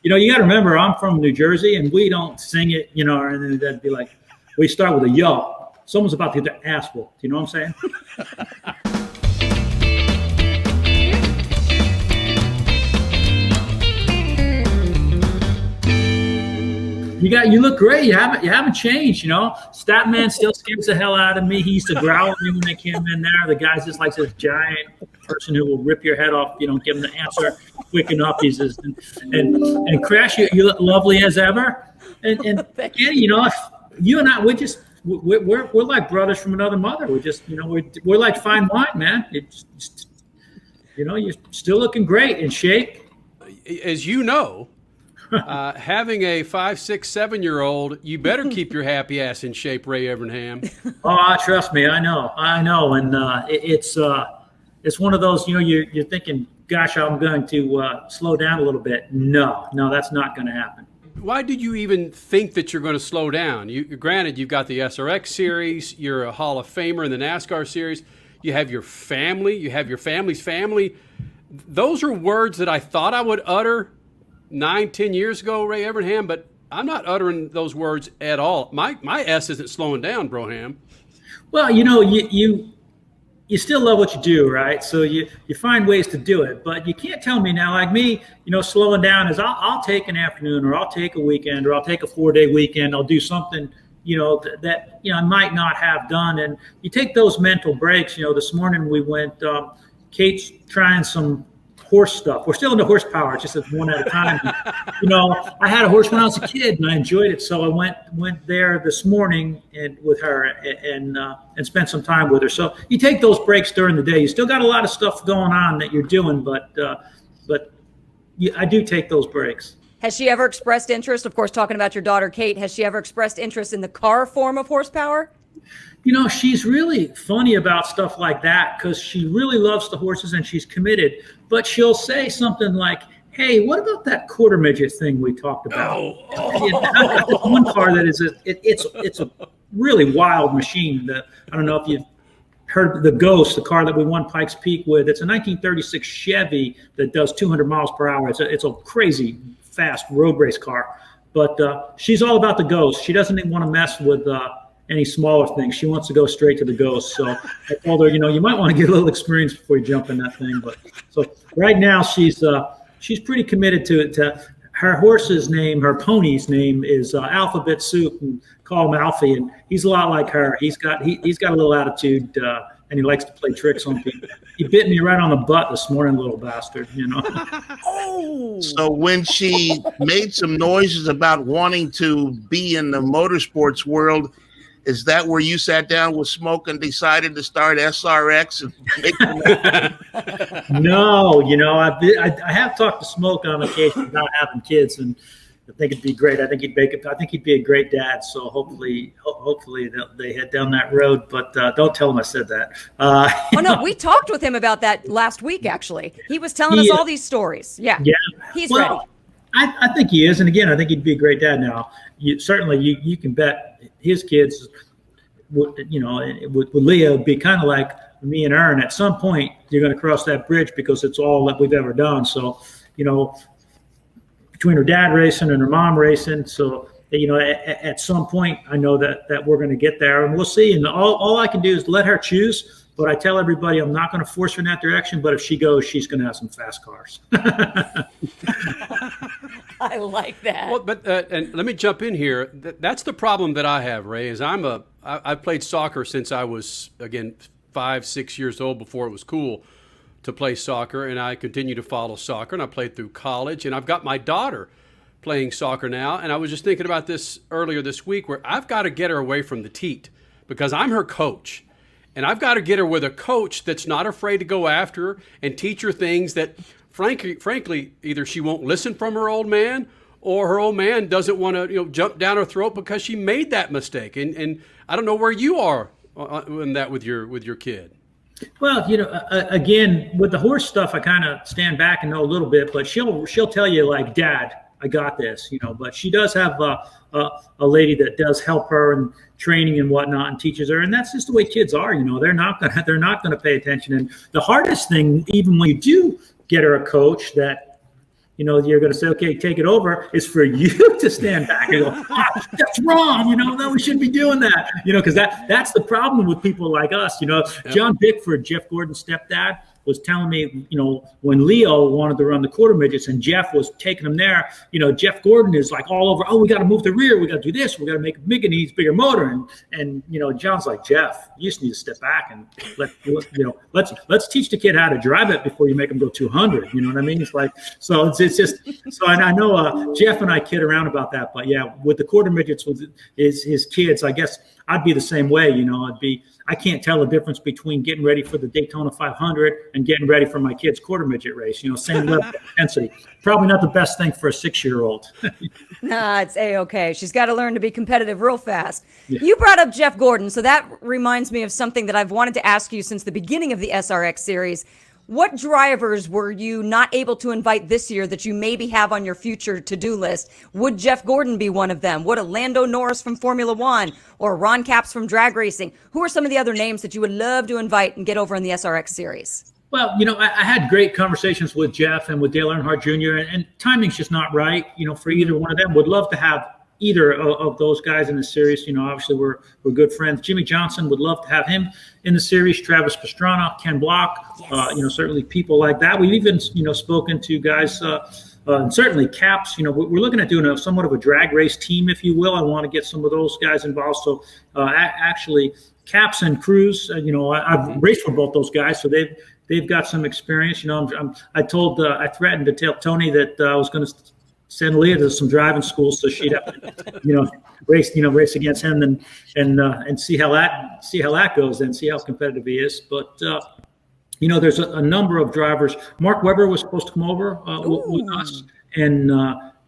You got to remember, I'm from New Jersey, and we don't sing it, and then that'd be like, we start with a yo. Someone's about to get their ass whooped. You know what I'm saying? You look great. You haven't changed. Statman still scares the hell out of me. He used to growl at me when they came in there. The guy's just like this giant person who will rip your head off. You don't give him the answer quick enough. He's just and Crash. You look lovely as ever. And Eddie, you and I, we're like brothers from another mother. We're just we're like fine wine, man. It's you're still looking great in shape. As you know. Having a 5, 6, 7-year-old, you better keep your happy ass in shape, Ray Evernham. Oh, trust me, I know, and it's one of those. You're thinking, gosh, I'm going to slow down a little bit. No, that's not going to happen. Why did you even think that you're going to slow down? Granted, you've got the SRX Series, you're a Hall of Famer in the NASCAR Series, you have your family, you have your family's family. Those are words that I thought I would utter 9, 10 years ago, Ray Evernham, but I'm not uttering those words at all. My S isn't slowing down, Broham. Well, you still love what you do, right? So you find ways to do it, but you can't tell me now, like me, slowing down is I'll take an afternoon, or I'll take a weekend, or I'll take a 4-day weekend. I'll do something, that I might not have done. And you take those mental breaks. This morning we went, Kate's trying some horse stuff. We're still into horsepower, just one at a time. I had a horse when I was a kid, and I enjoyed it. So I went there this morning with her and spent some time with her. So you take those breaks during the day. You still got a lot of stuff going on that you're doing, but I do take those breaks. Has she ever expressed interest? Of course, talking about your daughter Kate, has she ever expressed interest in the car form of horsepower? She's really funny about stuff like that because she really loves the horses and she's committed. But she'll say something like, "Hey, what about that quarter midget thing we talked about?" One car that is it's a really wild machine. I don't know if you've heard the Ghost, the car that we won Pikes Peak with. It's a 1936 Chevy that does 200 miles per hour. It's a crazy fast road race car. But she's all about the Ghost. She doesn't even want to mess with any smaller things. She wants to go straight to the Ghost. So I told her, you might want to get a little experience before you jump in that thing. But so right now she's pretty committed to it. Her horse's name, her pony's name is Alphabet Soup, and call him Alfie. And he's a lot like her. He's got a little attitude, and he likes to play tricks on people. He bit me right on the butt this morning, little bastard. Oh. So when she made some noises about wanting to be in the motorsports world, is that where you sat down with Smoke and decided to start SRX? No, I have talked to Smoke on occasion about having kids, and I think it'd be great. I think he'd be a great dad. So hopefully they head down that road. But don't tell him I said that. No, we talked with him about that last week. Actually, he was telling us all these stories. Yeah, he's ready. I think he is, and again, I think he'd be a great dad. Now, you can bet his kids, with Leah, would be kind of like me and Aaron. At some point, you're going to cross that bridge because it's all that we've ever done. So, between her dad racing and her mom racing, so at some point, I know that we're going to get there, and we'll see. And all I can do is let her choose. But I tell everybody I'm not going to force her in that direction. But if she goes, she's going to have some fast cars. I like that. Well, but and let me jump in here. That's the problem that I have, Ray. Is I've played soccer since I was 5, 6 years old, before it was cool to play soccer, and I continue to follow soccer. And I played through college, and I've got my daughter playing soccer now. And I was just thinking about this earlier this week, where I've got to get her away from the teat because I'm her coach. And I've got to get her with a coach that's not afraid to go after her and teach her things that, frankly, either she won't listen from her old man, or her old man doesn't want to, jump down her throat because she made that mistake. And I don't know where you are in that with your kid. Well, again, with the horse stuff, I kind of stand back and know a little bit, but she'll tell you like, "Dad, I got this," but she does have a lady that does help her in training and whatnot and teaches her. And that's just the way kids are. They're not going to pay attention. And the hardest thing, even when you do get her a coach that, you're going to say, okay, take it over. It's for you to stand back and go, oh, that's wrong. No, we shouldn't be doing that. Because that's the problem with people like us. John Bickford, Jeff Gordon's stepdad, was telling me, when Leo wanted to run the quarter midgets and Jeff was taking him there, Jeff Gordon is like all over, we got to move the rear. We got to do this. We got to make it bigger. He needs bigger motor. And John's like, Jeff, you just need to step back and let's teach the kid how to drive it before you make him go 200. You know what I mean? It's like, so it's just, so I know Jeff and I kid around about that, but yeah, with the quarter midgets, with his kids, I guess I'd be the same way. I can't tell the difference between getting ready for the Daytona 500 and getting ready for my kid's quarter midget race. Same level of intensity. Probably not the best thing for a 6-year-old. Nah, it's A-okay. She's got to learn to be competitive real fast. Yeah. You brought up Jeff Gordon, so that reminds me of something that I've wanted to ask you since the beginning of the SRX series. What drivers were you not able to invite this year that you maybe have on your future to-do list? Would Jeff Gordon be one of them? Would a Lando Norris from Formula One or Ron Capps from drag racing? Who are some of the other names that you would love to invite and get over in the SRX series? Well, I had great conversations with Jeff and with Dale Earnhardt Jr. and timing's just not right, for either one of them. Would love to have either of those guys in the series. Obviously we're good friends. Jimmy Johnson, would love to have him in the series. Travis Pastrana, Ken Block, yes. Certainly people like that. We've even, spoken to guys, and certainly Caps. We're looking at doing somewhat of a drag race team, if you will. I want to get some of those guys involved. So actually Caps and Cruz, I've raced for both those guys, so they've got some experience. I threatened to tell Tony that I was going to send Leah to some driving schools so she'd have to, race against him and see how that goes and see how competitive he is. But there's a number of drivers. Mark Webber was supposed to come over with us and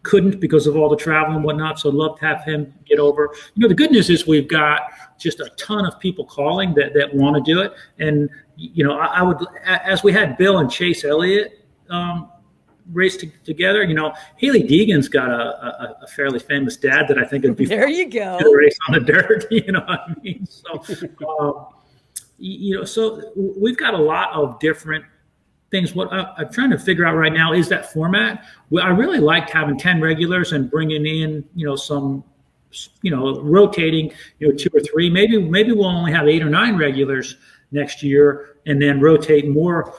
couldn't because of all the travel and whatnot. So I'd love to have him get over. The good news is we've got just a ton of people calling that want to do it. And I would, as we had Bill and Chase Elliott race together. Hailie Deegan's got a fairly famous dad that I think would be there. You go race on the dirt. You know what I mean? So, so we've got a lot of different things. What I'm trying to figure out right now is that format. I really liked having 10 regulars and bringing in some, rotating 2 or 3. Maybe we'll only have 8 or 9 regulars next year, and then rotate more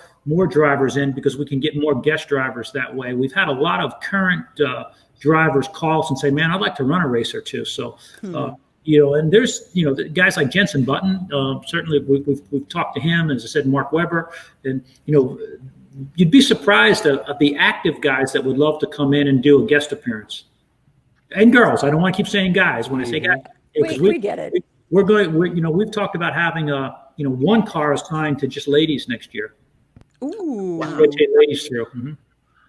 drivers in because we can get more guest drivers that way. We've had a lot of current drivers call us and say, man, I'd like to run a race or two. So, and there's, guys like Jensen Button, certainly we've talked to him, as I said, Mark Webber, and, you'd be surprised at the active guys that would love to come in and do a guest appearance. And girls, I don't want to keep saying guys when I say guys. We get it. We've talked about having one car assigned to just ladies next year. Ooh. Rotate ladies through. Mm-hmm.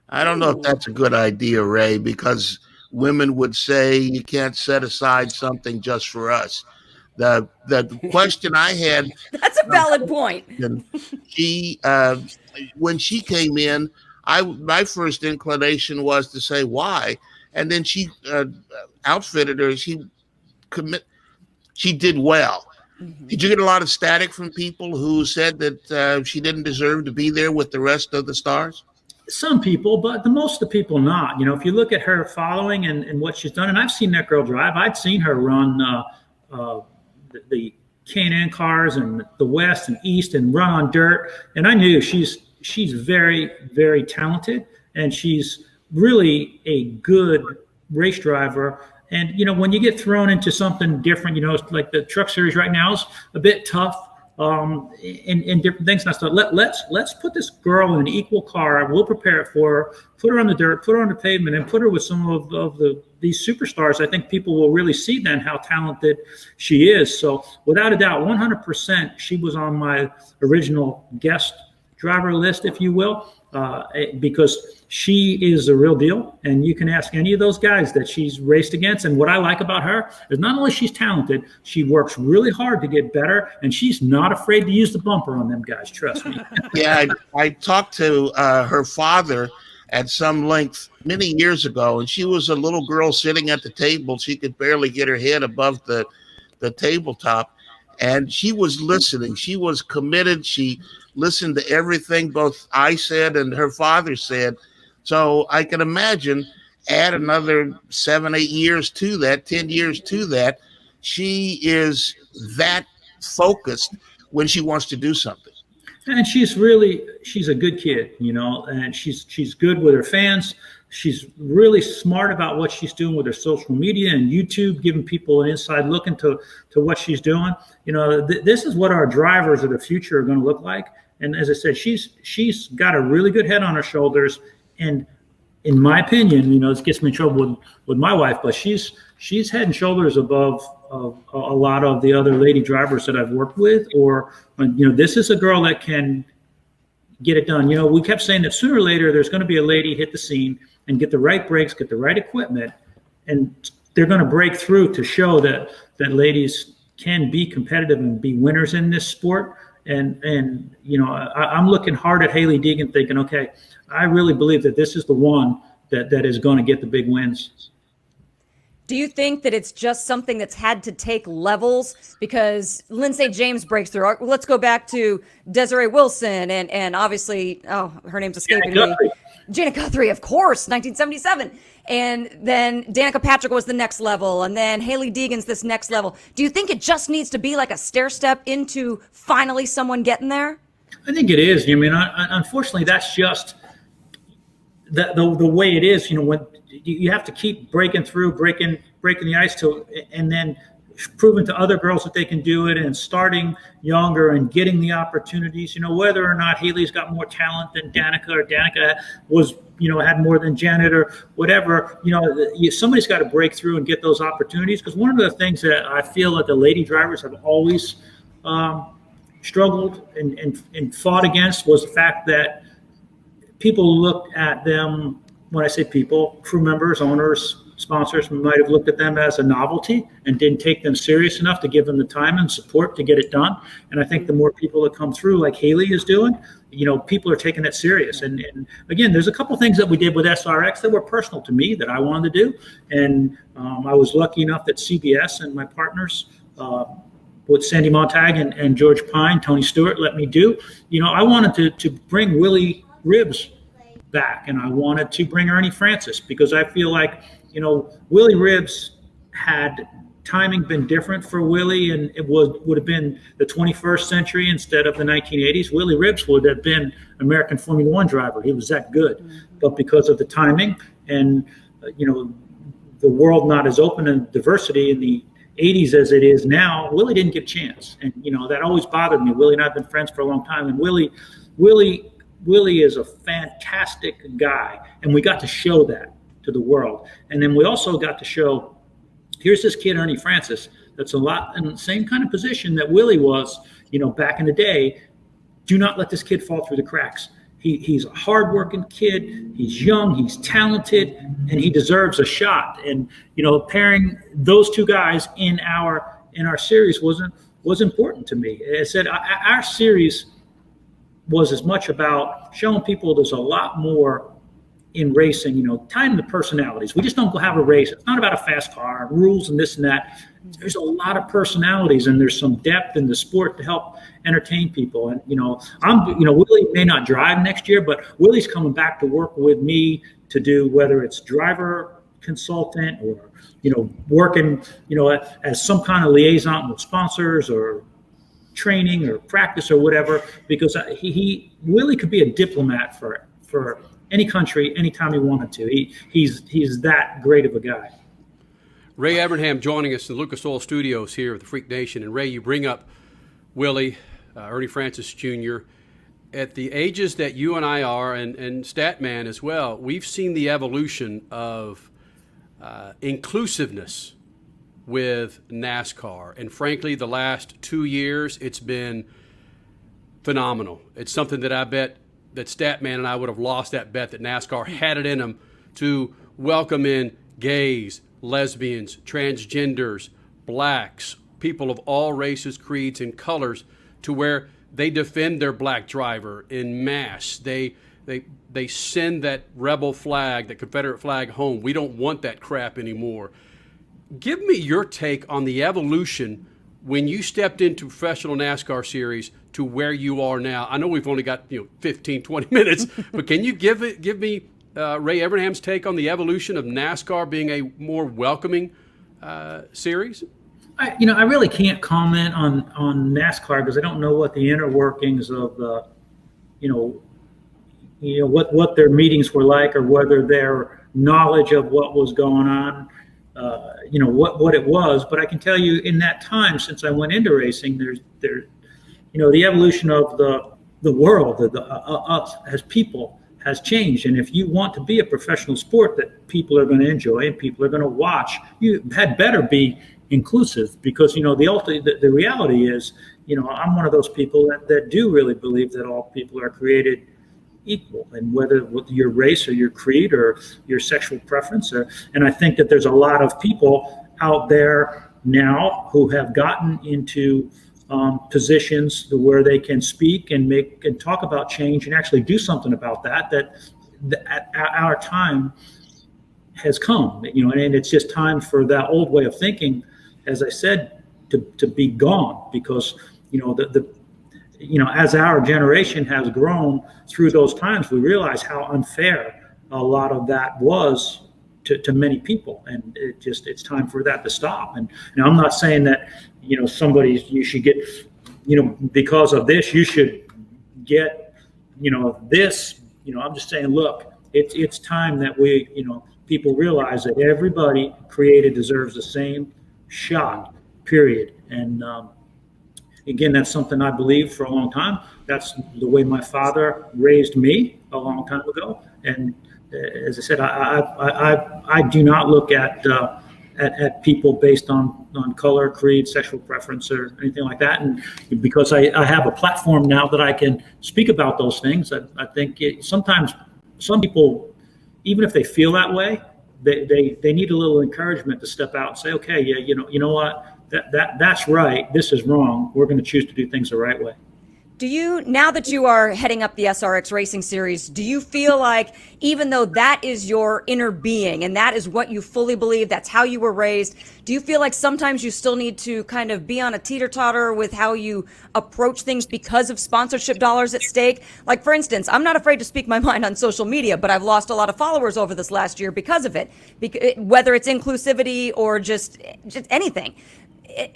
I don't know if that's a good idea, Ray, because women would say you can't set aside something just for us. The question I had. That's a valid point. She, when she came in, my first inclination was to say why, and then she outfitted her. She did well. Mm-hmm. Did you get a lot of static from people who said that she didn't deserve to be there with the rest of the stars? Some people, but most of the people not. If you look at her following and what she's done, and I've seen that girl drive. I'd seen her run the Kanaan cars and the West and East and run on dirt, and I knew she's very, very talented, and she's really a good race driver. And, when you get thrown into something different, like the truck series right now is a bit tough in different things. And I thought, let's put this girl in an equal car. We'll prepare it for her, put her on the dirt, put her on the pavement, and put her with some of these superstars. I think people will really see then how talented she is. So without a doubt, 100%, she was on my original guest driver list, if you will. Because she is a real deal, and you can ask any of those guys that she's raced against. And what I like about her is not only she's talented, she works really hard to get better, and she's not afraid to use the bumper on them guys. Trust me. Yeah, I talked to her father at some length many years ago, and she was a little girl sitting at the table. She could barely get her head above the tabletop, and she was listening. She was committed. She listened to everything both I said and her father said. So I can imagine, add another 7, 8 years to that, 10 years to that. She is that focused when she wants to do something. And she's a good kid, and she's good with her fans. She's really smart about what she's doing with her social media and YouTube, giving people an inside look into what she's doing. This is what our drivers of the future are going to look like. And as I said, she's got a really good head on her shoulders. And in my opinion, this gets me in trouble with my wife, but she's head and shoulders above a lot of the other lady drivers that I've worked with. Or, this is a girl that can get it done. We kept saying that sooner or later there's going to be a lady hit the scene and get the right brakes, get the right equipment, and they're going to break through to show that ladies can be competitive and be winners in this sport. And I'm looking hard at Hailie Deegan thinking, okay, I really believe that this is the one that is going to get the big wins. Do you think that it's just something that's had to take levels? Because Lynn St. James breaks through. Let's go back to Desiree Wilson and obviously, her name's escaping me. Janet Guthrie, of course, 1977. And then Danica Patrick was the next level. And then Hailie Deegan's this next level. Do you think it just needs to be like a stair step into finally someone getting there? I think it is. Unfortunately, that's just the way it is. When you have to keep breaking through, breaking the ice and then proving to other girls that they can do it, and starting younger and getting the opportunities. Whether or not Hailie's got more talent than Danica, or Danica was had more than Janet, or whatever. Somebody's got to break through and get those opportunities. Because one of the things that I feel that the lady drivers have always struggled and fought against was the fact that people looked at them. When I say people, crew members, owners, sponsors might have looked at them as a novelty and didn't take them serious enough to give them the time and support to get it done. And I think the more people that come through, like Hailie is doing, people are taking it serious. And again, there's a couple things that we did with SRX that were personal to me that I wanted to do. And I was lucky enough that CBS and my partners, with Sandy Montag and George Pine, Tony Stewart, let me do. I wanted to bring Willy Ribbs back, and I wanted to bring Ernie Francis, because I feel like Willy Ribbs, had timing been different for Willy, and it would have been the 21st century instead of the 1980s, Willy Ribbs would have been American Formula One driver. He was that good. Mm-hmm. But because of the timing and the world not as open and diversity in the 80s as it is now, Willy didn't get a chance. And that always bothered me. Willy and I have been friends for a long time, and Willy is a fantastic guy, and we got to show that to the world. And then we also got to show, here's this kid, Ernie Francis, that's a lot in the same kind of position that Willy was, back in the day. Do not let this kid fall through the cracks. He's a hardworking kid. He's young, he's talented, and he deserves a shot. And, pairing those two guys in our series was important to me. I said, our series was as much about showing people there's a lot more in racing, tying the personalities. We just don't go have a race. It's not about a fast car, rules and this and that. There's a lot of personalities, and there's some depth in the sport to help entertain people. And, Willy may not drive next year, but Willy's coming back to work with me to do, whether it's driver consultant or, working, as some kind of liaison with sponsors or training or practice or whatever, because Willy could be a diplomat for any country, anytime he wanted to. He's that great of a guy. Ray Evernham joining us in the Lucas Oil Studios here at the Freak Nation. And Ray, you bring up Willy, Ernie Francis Jr. At the ages that you and I are, and Statman as well, we've seen the evolution of inclusiveness with NASCAR. And frankly, the last 2 years, it's been phenomenal. It's something that I bet that Statman and I would have lost that bet that NASCAR had it in them to welcome in gays, lesbians, transgenders, blacks, people of all races, creeds, and colors, to where they defend their black driver in mass. They send that rebel flag, that Confederate flag, home. We don't want that crap anymore. Give me your take on the evolution when you stepped into professional NASCAR series to where you are now. I know we've only got 15, 20 minutes, but can you give me Ray Evernham's take on the evolution of NASCAR being a more welcoming series? I really can't comment on NASCAR because I don't know what the inner workings of the, what their meetings were like, or whether their knowledge of what was going on, what it was. But I can tell you, in that time since I went into racing, there's the evolution of the world, us as people, has changed. And if you want to be a professional sport that people are going to enjoy and people are going to watch, you had better be inclusive, because the reality is, I'm one of those people that do really believe that all people are created equal, and whether with your race or your creed or your sexual preference, and I think that there's a lot of people out there now who have gotten into positions where they can speak and talk about change and actually do something about that our time has come, and it's just time for that old way of thinking, as I said, to be gone, because as our generation has grown through those times, we realize how unfair a lot of that was to many people, and it's time for that to stop. And I'm not saying that you should get because of this you should get this. I'm just saying, look, it's time that we people realize that everybody created deserves the same shot, period. And again, that's something I believed for a long time. That's the way my father raised me a long time ago. And as I said, I do not look at people based on color, creed, sexual preference, or anything like that. And because I have a platform now that I can speak about those things, I think sometimes some people, even if they feel that way, they need a little encouragement to step out and say, okay, yeah, you know what, that's right, this is wrong, we're going to choose to do things the right way. Do you, now that you are heading up the SRX Racing Series, do you feel like, even though that is your inner being and that is what you fully believe, that's how you were raised, do you feel like sometimes you still need to kind of be on a teeter-totter with how you approach things because of sponsorship dollars at stake? Like, for instance, I'm not afraid to speak my mind on social media, but I've lost a lot of followers over this last year because of it, whether it's inclusivity or just anything.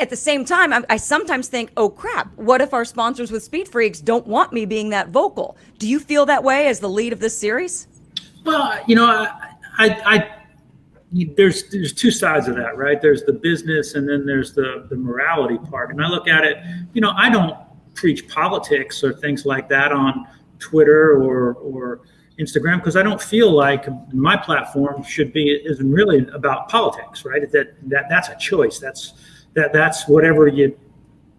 At the same time, I sometimes think, oh crap, what if our sponsors with Speed Freaks don't want me being that vocal? Do you feel that way as the lead of this series? Well, there's two sides of that, right? There's the business, and then there's the morality part. And I look at it, I don't preach politics or things like that on Twitter or Instagram, because I don't feel like my platform isn't really about politics, right? That's a choice. That's whatever you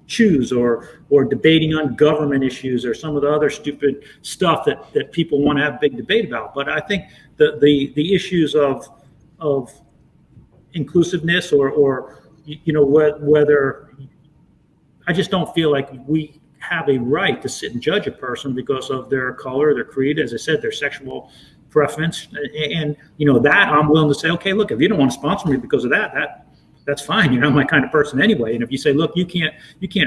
choose, or debating on government issues or some of the other stupid stuff that people want to have big debate about. But I think the issues of inclusiveness or whether, I just don't feel like we have a right to sit and judge a person because of their color, their creed, as I said, their sexual preference, and that I'm willing to say, okay, look, if you don't want to sponsor me because of that's fine. You're not my kind of person anyway. And if you say, look, you can't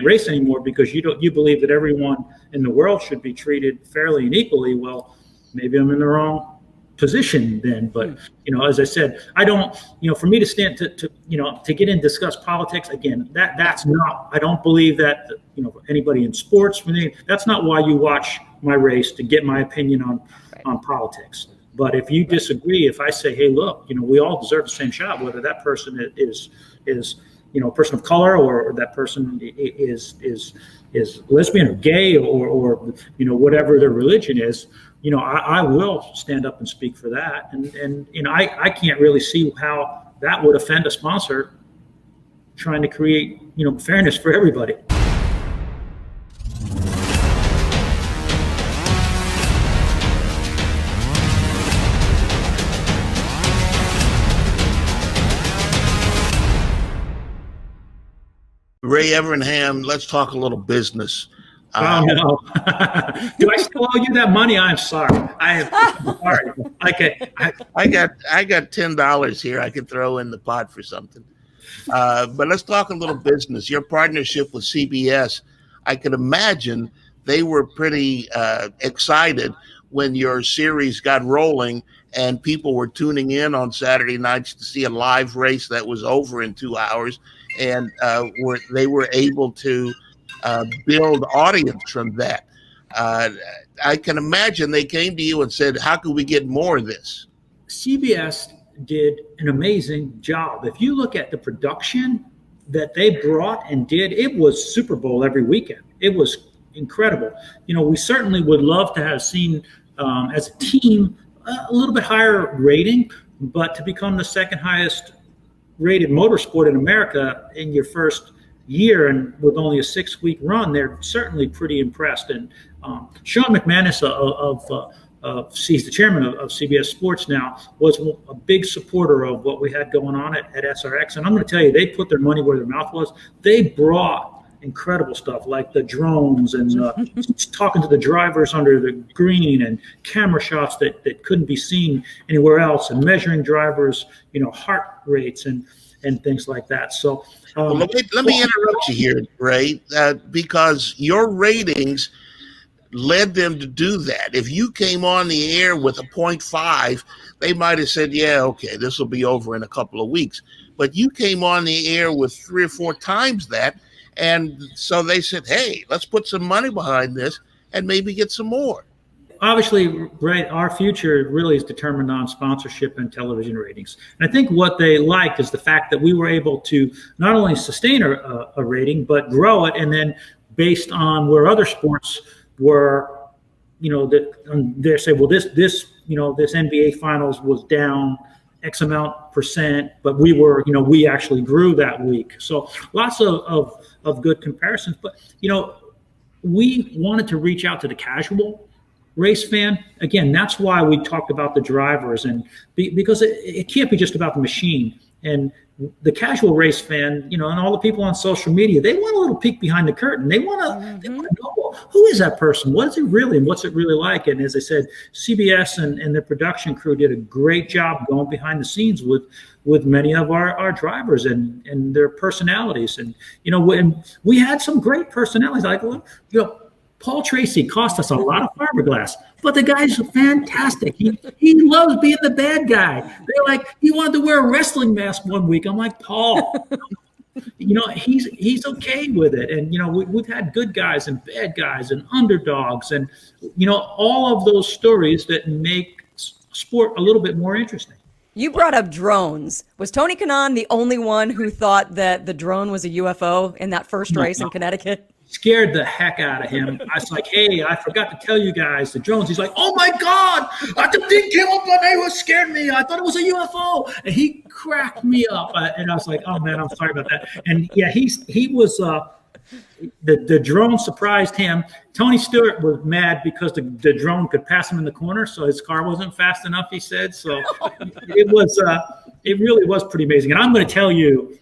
race anymore because you believe that everyone in the world should be treated fairly and equally, well, maybe I'm in the wrong position then. But as I said, I don't, for me to stand to get in and discuss politics again, that's not, I don't believe that anybody in sports, that's not why you watch my race, to get my opinion on politics. But if you disagree, if I say, hey, look, we all deserve the same shot, whether that person is a person of color, or that person is lesbian or gay, or whatever their religion is, I will stand up and speak for that. And I can't really see how that would offend a sponsor trying to create fairness for everybody. Ray Evernham, let's talk a little business. Oh no! Do I still owe you that money? I'm sorry. I'm sorry. Okay. I got $10 here I could throw in the pot for something. But let's talk a little business. Your partnership with CBS, I could imagine they were pretty excited when your series got rolling, and people were tuning in on Saturday nights to see a live race that was over in 2 hours, and they were able to build audience from that. I can imagine they came to you and said, how can we get more of this? CBS did an amazing job. If you look at the production that they brought and did, it was Super Bowl every weekend. It was incredible. We certainly would love to have seen, as a team, a little bit higher rating, but to become the second highest rated motorsport in America in your first year and with only a 6-week run, they're certainly pretty impressed. And Sean McManus he's the chairman of CBS Sports now, was a big supporter of what we had going on at SRX. And I'm going to tell you, they put their money where their mouth was. They brought incredible stuff like the drones and talking to the drivers under the green and camera shots that couldn't be seen anywhere else, and measuring drivers, heart rates and things like that. So let me interrupt you here, Ray, because your ratings led them to do that. If you came on the air with a 0.5, they might have said, yeah, okay, this will be over in a couple of weeks. But you came on the air with 3 or 4 times that, and so they said, hey, let's put some money behind this and maybe get some more. Obviously, right, our future really is determined on sponsorship and television ratings. And I think what they liked is the fact that we were able to not only sustain a rating, but grow it. And then based on where other sports were, they say, well, this NBA finals was down X amount percent, but we actually grew that week. So lots of good comparisons. But, we wanted to reach out to the casual race fan. Again, that's why we talked about the drivers, and because it can't be just about the machine. And the casual race fan, and all the people on social media, they want a little peek behind the curtain. They want to know, well, who is that person? What is it really, and what's it really like? And as I said, CBS and their production crew did a great job going behind the scenes with many of our drivers and their personalities. And when we had some great personalities, like Paul Tracy cost us a lot of fiberglass, but the guy's fantastic. He loves being the bad guy. They're like, he wanted to wear a wrestling mask one week. I'm like, Paul, he's okay with it. And we've had good guys and bad guys and underdogs, and all of those stories that make sport a little bit more interesting. You brought up drones. Was Tony Kanaan the only one who thought that the drone was a UFO in that first race in Connecticut? Scared the heck out of him. I was like, hey, I forgot to tell you guys the drones. He's like, oh my God, the thing came up and it was scared me. I thought it was a UFO. And he cracked me up. And I was like, oh man, I'm sorry about that. And yeah, he was, the drone surprised him. Tony Stewart was mad because the drone could pass him in the corner. So his car wasn't fast enough, he said. So it really was pretty amazing. And I'm going to tell you,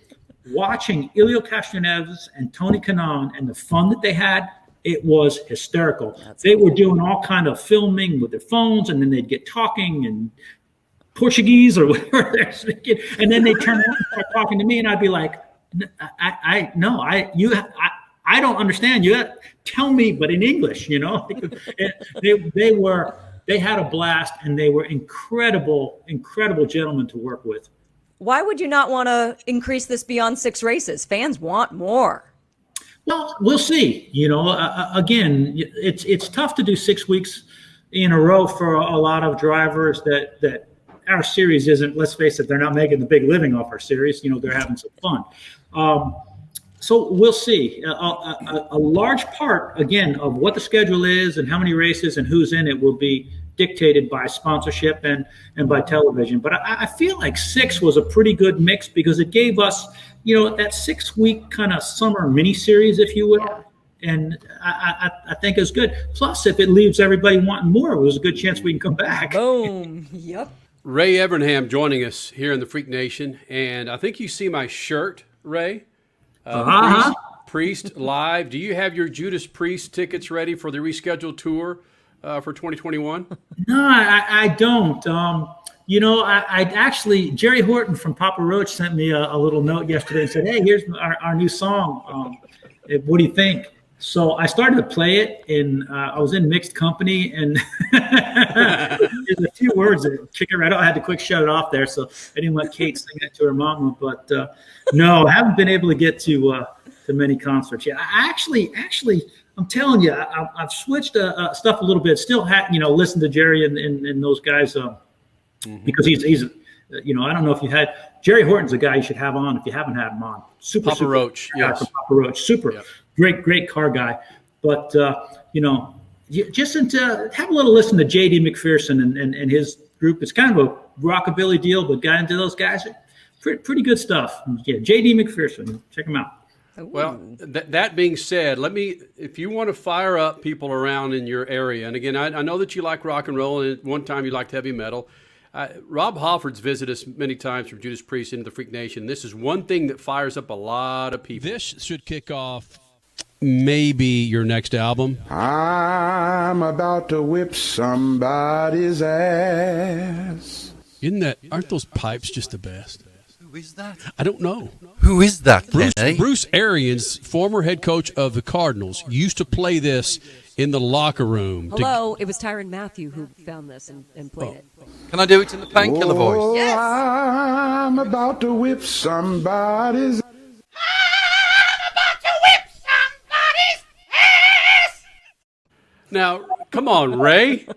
watching Helio Castroneves and Tony Kanaan and the fun that they had, it was hysterical. They were doing all kind of filming with their phones, and then they'd get talking in Portuguese or whatever they're speaking, and then they turn around and start talking to me, and I'd be like, I don't understand you. Tell me, but in English, They had a blast, and they were incredible gentlemen to work with. Why would you not want to increase this beyond 6 races? Fans want more. Well, we'll see. Again, it's tough to do 6 weeks in a row for a lot of drivers that our series isn't. Let's face it, they're not making the big living off our series. They're having some fun. So we'll see. A large part, again, of what the schedule is and how many races and who's in it will be dictated by sponsorship and by television. But I feel like 6 was a pretty good mix because it gave us, that 6-week kind of summer mini series, if you will. And I think it's good. Plus, if it leaves everybody wanting more, there's a good chance we can come back. Boom. Yep. Ray Evernham joining us here in the Freak Nation. And I think you see my shirt, Ray. Priest live. Do you have your Judas Priest tickets ready for the rescheduled tour for 2021? No, I don't. I actually, Jerry Horton from Papa Roach sent me a little note yesterday and said, hey, here's our new song. What do you think? So I started to play it, and I was in mixed company, and there's a few words that kick it right out. I had to quick shut it off there, so I didn't let Kate sing it to her mama. But no, I haven't been able to get to many concerts yet. I actually, I'm telling you, I've switched stuff a little bit. Still, listen to Jerry and those guys because he's I don't know if you had Jerry Horton's a guy you should have on if you haven't had him on. Super Roach, yes. Papa Roach, super. Yep. Great car guy, but just have a little listen to J.D. McPherson and his group. It's kind of a rockabilly deal, but got into those guys, pretty good stuff. Yeah, J.D. McPherson, check him out. Well, that being said, if you want to fire up people around in your area, and again, I know that you like rock and roll, and at one time you liked heavy metal. Rob Halford's visited us many times from Judas Priest into the Freak Nation. This is one thing that fires up a lot of people. This should kick off maybe your next album. I'm about to whip somebody's ass. Aren't those pipes just the best? Who is that? I don't know. Who is that, Bruce Arians, former head coach of the Cardinals, used to play this in the locker room. Hello, it was Tyrann Mathieu who found this and played it. Can I do it in the Painkiller voice? Yes. I'm about to whip somebody's Now, come on, Ray.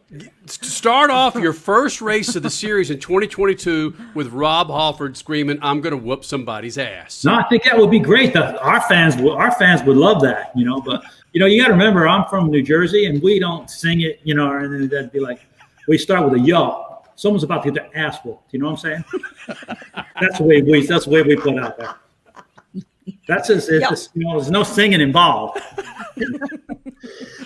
Start off your first race of the series in 2022 with Rob Halford screaming, "I'm going to whoop somebody's ass." No, I think that would be great. Our fans would love that, But you got to remember, I'm from New Jersey, and we don't sing it, and then that'd be like, we start with a yo. Someone's about to get their ass whooped. You know what I'm saying? That's the way we put out there. There's no singing involved.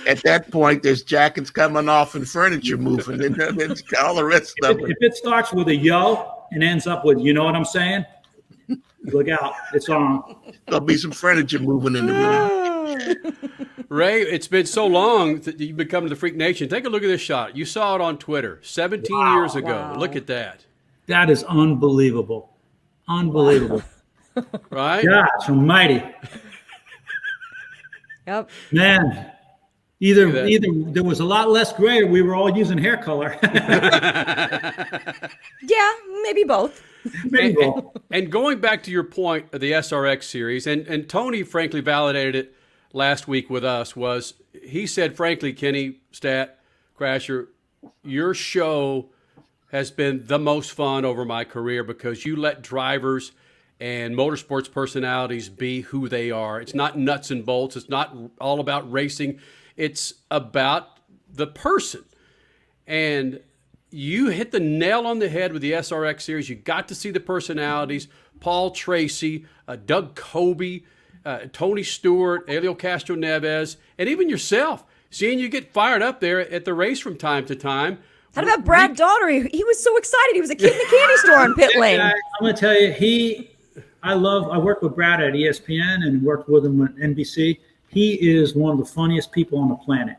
At that point, there's jackets coming off and furniture moving, and it's all the rest of it. If it starts with a yo and ends up with, you know what I'm saying? Look out, it's on. There'll be some furniture moving in the room. Ray, it's been so long that you've been coming to the Freak Nation. Take a look at this shot. You saw it on Twitter 17 years ago. Wow. Look at that. That is unbelievable. Unbelievable. Right? Gosh almighty. Yep. Man, either there was a lot less gray or we were all using hair color. Yeah, maybe both. And going back to your point of the SRX series, and Tony frankly validated it last week with us, he said, frankly, Kenny, Stat, Crasher, your show has been the most fun over my career because you let drivers and motorsports personalities be who they are. It's not nuts and bolts. It's not all about racing. It's about the person. And you hit the nail on the head with the SRX series. You got to see the personalities, Paul Tracy, Doug Coby, Tony Stewart, Helio Castroneves, and even yourself. Seeing you get fired up there at the race from time to time. How about Brad Daugherty? He was so excited. He was a kid in the candy store on pit lane. I'm going to tell you, I worked with Brad at ESPN and worked with him at NBC. He is one of the funniest people on the planet.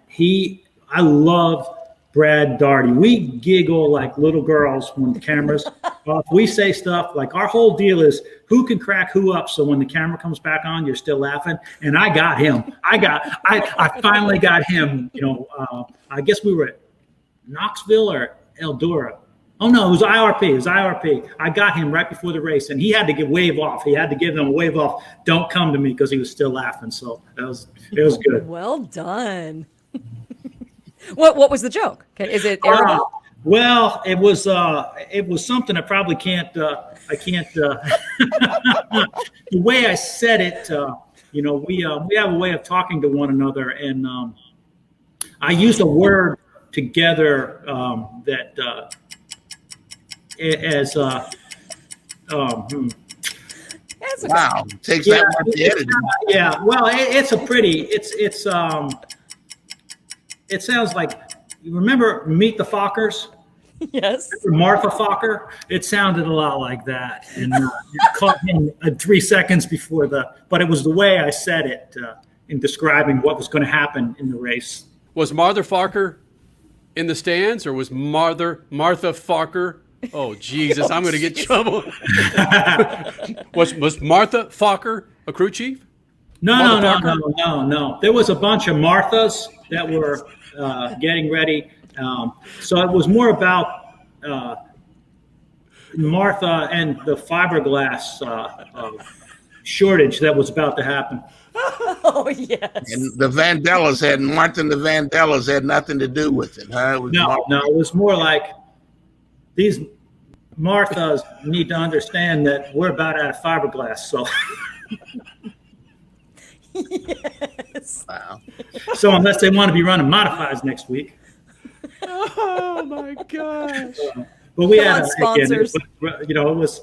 I love Brad Daugherty. We giggle like little girls when the camera's off. We say stuff like our whole deal is who can crack who up. So when the camera comes back on, you're still laughing. And I got him. I finally got him. I guess we were at Knoxville or Eldora. Oh, no, it was IRP. I got him right before the race, and he had to wave off. He had to give them a wave off. Don't come to me because he was still laughing. So it was good. Well done. What was the joke? Is it arrogant? Well, it was something I probably can't. I can't. The way I said it, we have a way of talking to one another, and I used a word together that. As wow, takes that much editing. Yeah, well, it sounds like, you remember Meet the Fockers? Yes. Martha Fokker. It sounded a lot like that, and it caught him 3 seconds before but it was the way I said it in describing what was going to happen in the race. Was Martha Fokker in the stands, or was Martha Fokker? Oh, Jesus, I'm going to get in trouble. Was Martha Fokker a crew chief? No. There was a bunch of Marthas that were getting ready. So it was more about Martha and the fiberglass shortage that was about to happen. Oh, yes. And the Vandellas Martha and the Vandellas had nothing to do with it, huh? It was No, it was more like these Marthas need to understand that we're about out of fiberglass. So, Yes. Wow. so unless they want to be running modifieds next week. Oh my gosh! But we Come had on, sponsors. it was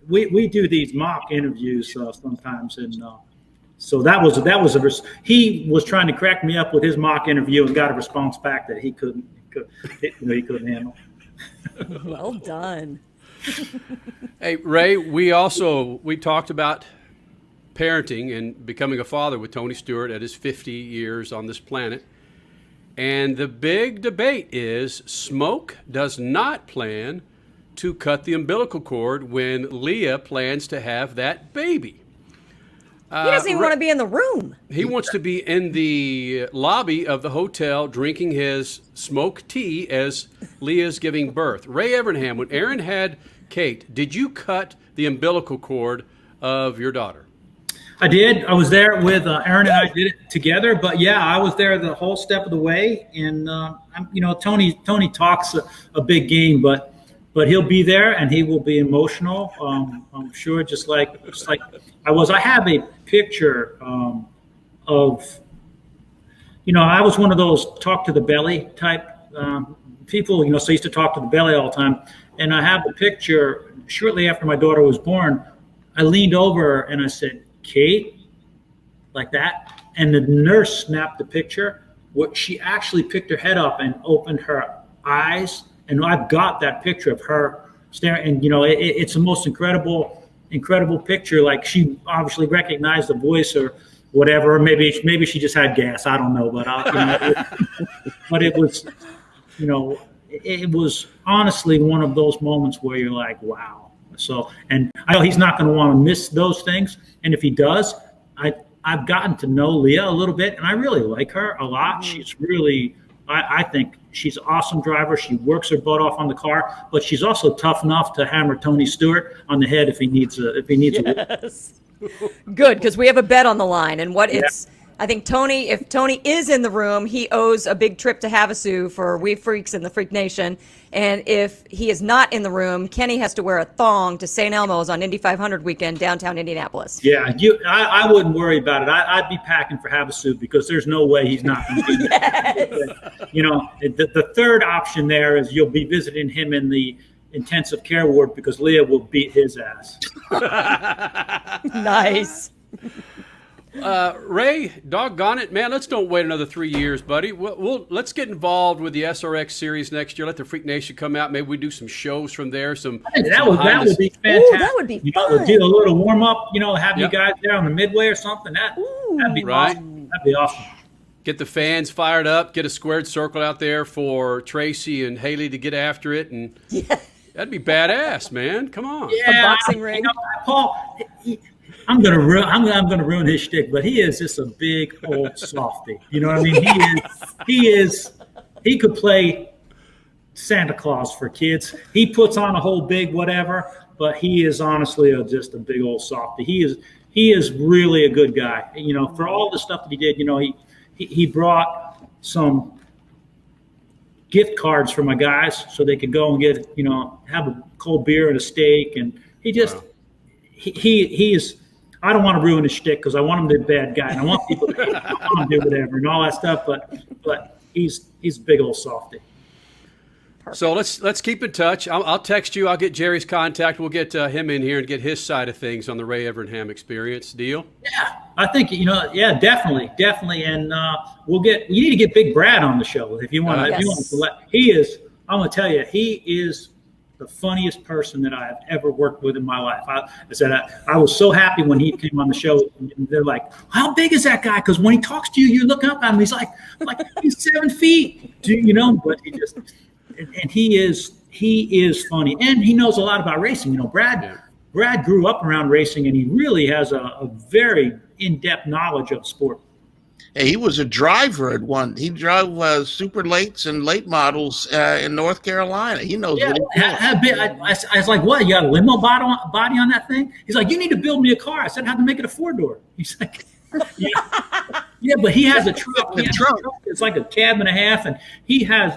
we do these mock interviews sometimes, and so that was he was trying to crack me up with his mock interview and got a response back that he couldn't handle. Well done. Hey, Ray, we talked about parenting and becoming a father with Tony Stewart at his 50 years on this planet. And the big debate is Smoke does not plan to cut the umbilical cord when Leah plans to have that baby. He doesn't even want to be in the room. He wants to be in the lobby of the hotel drinking his smoked tea as Leah's giving birth. Ray Evernham, when Aaron had Kate, did you cut the umbilical cord of your daughter? I did. I was there with Aaron, and I did it together. But yeah, I was there the whole step of the way. And Tony talks a big game, but he'll be there and he will be emotional. I'm sure, just like I was. I have a picture of, I was one of those talk to the belly type people. So I used to talk to the belly all the time. And I have a picture shortly after my daughter was born. I leaned over and I said, Kate, like that, and the nurse snapped the picture. She actually picked her head up and opened her eyes, and I've got that picture of her staring. And it's the most incredible picture. Like, she obviously recognized the voice or whatever. Maybe she just had gas. I don't know, but but it was, it was honestly one of those moments where you're like, wow. So, and I know he's not going to want to miss those things. And if he does, I've gotten to know Leah a little bit, and I really like her a lot. She's really, I think she's an awesome driver. She works her butt off on the car, but she's also tough enough to hammer Tony Stewart on the head if he needs a Yes. Good, because we have a bet on the line, and I think if Tony is in the room, he owes a big trip to Havasu for We Freaks in the Freak Nation. And if he is not in the room, Kenny has to wear a thong to St. Elmo's on Indy 500 weekend, downtown Indianapolis. Yeah, I wouldn't worry about it. I'd be packing for Havasu because there's no way he's not going to be there. The third option there is you'll be visiting him in the intensive care ward because Leah will beat his ass. Nice. Ray, doggone it, man, let's don't wait another 3 years, buddy. Let's get involved with the SRX Series next year. Let the Freak Nation come out. Maybe we do some shows from there. That would be fantastic. Ooh, that would be fun. Do a little warm up. Have you guys there on the midway or something. That'd be right. Awesome. That'd be awesome. Get the fans fired up. Get a squared circle out there for Tracy and Hailie to get after it, and that'd be badass, man. Come on. A boxing ring. Paul. I'm gonna ruin his shtick, but he is just a big old softy. You know what I mean? He could play Santa Claus for kids. He puts on a whole big whatever, but he is honestly just a big old softy. He is really a good guy. For all the stuff that he did, he brought some gift cards for my guys so they could go and get, have a cold beer and a steak, and he just he is. I don't want to ruin his shtick because I want him to be a bad guy and I want people to do whatever and all that stuff. But he's a big old softy. Perfect. So let's keep in touch. I'll text you. I'll get Jerry's contact. We'll get him in here and get his side of things on the Ray Evernham experience. Deal? Yeah, I think definitely. And you need to get Big Brad on the show if you want. If you want to. He is. I'm going to tell you, he is the funniest person that I have ever worked with in my life. I was so happy when he came on the show. And they're like, "How big is that guy?" Because when he talks to you, you look up at him. He's like he's 7 feet. But he just and he is funny, and he knows a lot about racing. Brad Brad grew up around racing, and he really has a very in-depth knowledge of sport. Hey, he was a driver at one. He drove super lates and late models in North Carolina. He knows what he's doing. I was like, what? You got a limo body on that thing? He's like, you need to build me a car. I said, how to make it a 4-door? He's like, yeah, but he has a truck. It's like a cab and a half, and he has,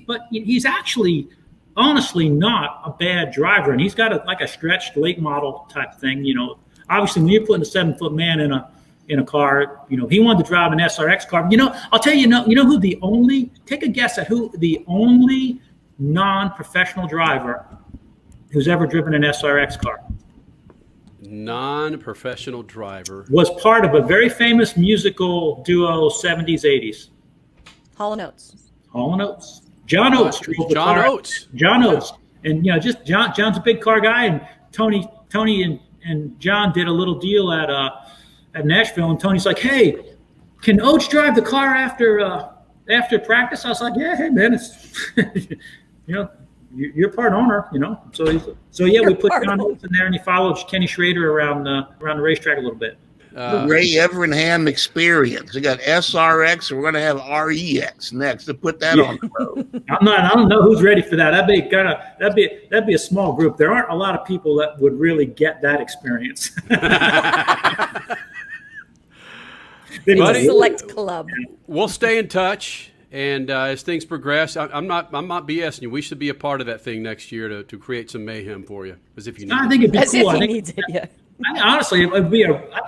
but he's actually, honestly, not a bad driver, and he's got like a stretched late model type thing. Obviously, when you're putting a 7-foot man in a car, he wanted to drive an SRX car. I'll tell you, take a guess at who the only non-professional driver who's ever driven an SRX car. Non-professional driver. Was part of a very famous musical duo, 70s, 80s. Hall & Oates. Hall & Oates. John Oates. John Oates. John Oates. And, just John's a big car guy, and Tony and John did a little deal at Nashville, and Tony's like, hey, can Oates drive the car after practice? I was like, yeah, hey man, it's you're part owner, So yeah, we put John Oates in there, and he followed Kenny Schrader around the racetrack a little bit. The Ray Evernham experience. We got SRX, and we're going to have REX next to put that on the road. I don't know who's ready for that. That'd be a small group. There aren't a lot of people that would really get that experience. Buddy, select club. We'll stay in touch, and as things progress, I'm not BSing you. We should be a part of that thing next year to create some mayhem for you, as if you need. I think it'd be cool. If he needs it, yeah. Honestly, I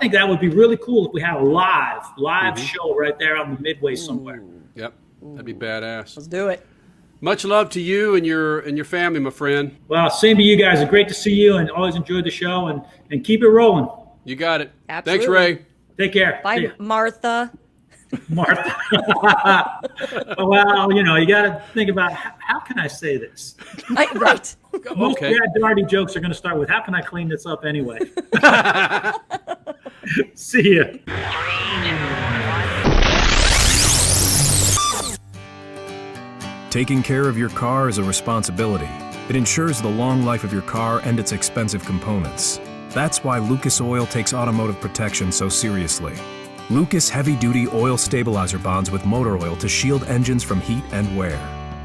think that would be really cool if we had a live show right there on the midway somewhere. Yep, that'd be badass. Let's do it. Much love to you and your family, my friend. Well, same to you guys. It's great to see you, and always enjoyed the show, and keep it rolling. You got it. Absolutely. Thanks, Ray. Take care. Bye, Martha. Martha. Well, you got to think about how can I say this? Right. Most Brad Daugherty jokes are going to start with, how can I clean this up anyway? See ya. Taking care of your car is a responsibility. It ensures the long life of your car and its expensive components. That's why Lucas Oil takes automotive protection so seriously. Lucas heavy-duty oil stabilizer bonds with motor oil to shield engines from heat and wear.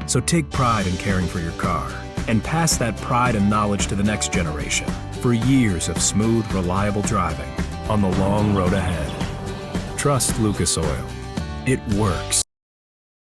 So take pride in caring for your car and pass that pride and knowledge to the next generation for years of smooth, reliable driving on the long road ahead. Trust Lucas Oil. It works.